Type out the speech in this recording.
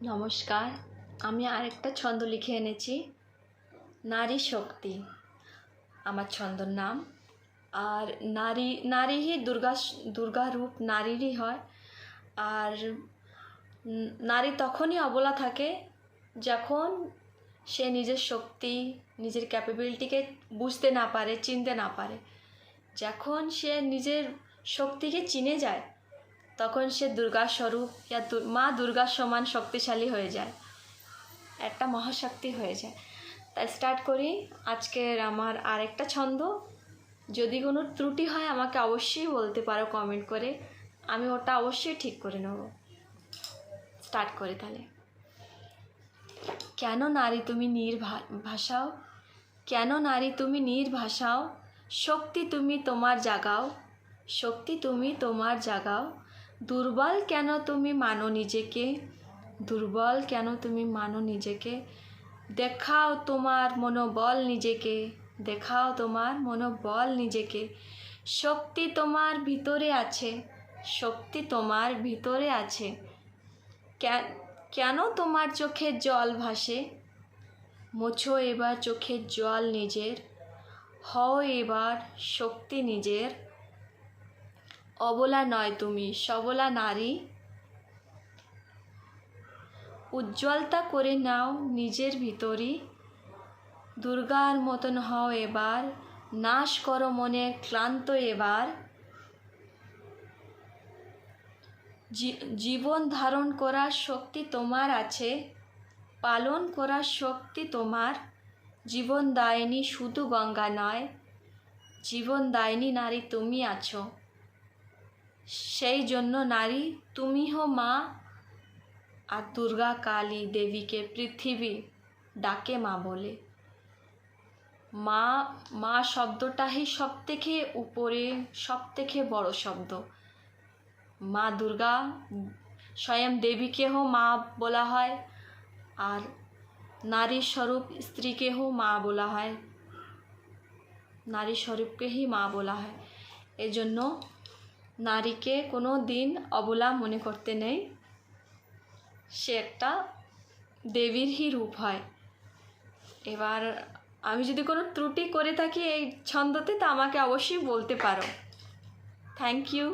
নমস্কার, আমি আরেকটা ছন্দ লিখে এনেছি, নারী শক্তি আমার ছন্দর নাম। আর নারীই দুর্গা রূপ নারীরই হয়। আর নারী তখনই অবলা থাকে যখন সে নিজের শক্তি, নিজের ক্যাপাবিলিটিকে বুঝতে না পারে, চিনতে না পারে। যখন সে নিজের শক্তিকে চিনে যায় তখন সে দুর্গা স্বরূপ ইয়া মা দুর্গার সমান শক্তিশালী হয়ে যায়, একটা মহাশক্তি হয়ে যায়। তাই স্টার্ট করি আজকের আমার আরেকটা ছন্দ। যদি কোনো ত্রুটি হয় আমাকে অবশ্যই বলতে পারো কমেন্ট করে, আমি ওটা অবশ্যই ঠিক করে নেব। স্টার্ট করি তাহলে। কেন নারী তুমি ভাসাও, কেন নারী তুমি ভাসাও, শক্তি তুমি তোমার জাগাও, শক্তি তুমি তোমার জাগাও। দুর্বল কেন তুমি মানো নিজেকে, দুর্বল কেন তুমি মানো নিজেকে। দেখাও তোমার মনোবল নিজেকে, দেখাও তোমার মনোবল নিজেকে। শক্তি তোমার ভিতরে আছে, শক্তি তোমার ভিতরে আছে। কেন তোমার চোখে জল ভাসে, মোছো এবার চোখের জল নিজের। হও এবার শক্তি নিজের, অবলা নয় তুমি সবলা নারী। উজ্জ্বলতা করে নাও নিজের ভিতরই, দুর্গার মতন হও এবার। নাশ করো মনে ক্লান্ত এবার। জীবন ধারণ করার শক্তি তোমার আছে, পালন করার শক্তি তোমার। জীবন দায়নি শুধু গঙ্গা নয়, জীবন দায়নি নারী তুমি আছো। সেই জন্য নারী তুমি হো মা। আর দুর্গা কালী দেবীকে পৃথিবী ডাকে মা বলে। মা মা শব্দটাই সব থেকে উপরে, সব থেকে বড় শব্দ। মা দুর্গা স্বয়ং দেবীকেও মা বলা হয়, আর নারী স্বরূপ স্ত্রীকেও মা বলা হয়, নারী স্বরূপকেই মা বলা হয়। এজন্য নারীকে কোনো দিন অবলা মনে করতে নেই, সে একটা দেবীরই রূপ হয়। এবার আমি যদি কোনো ত্রুটি করে থাকি এই ছন্দতে তা আমাকে অবশ্যই বলতে পারো। Thank you.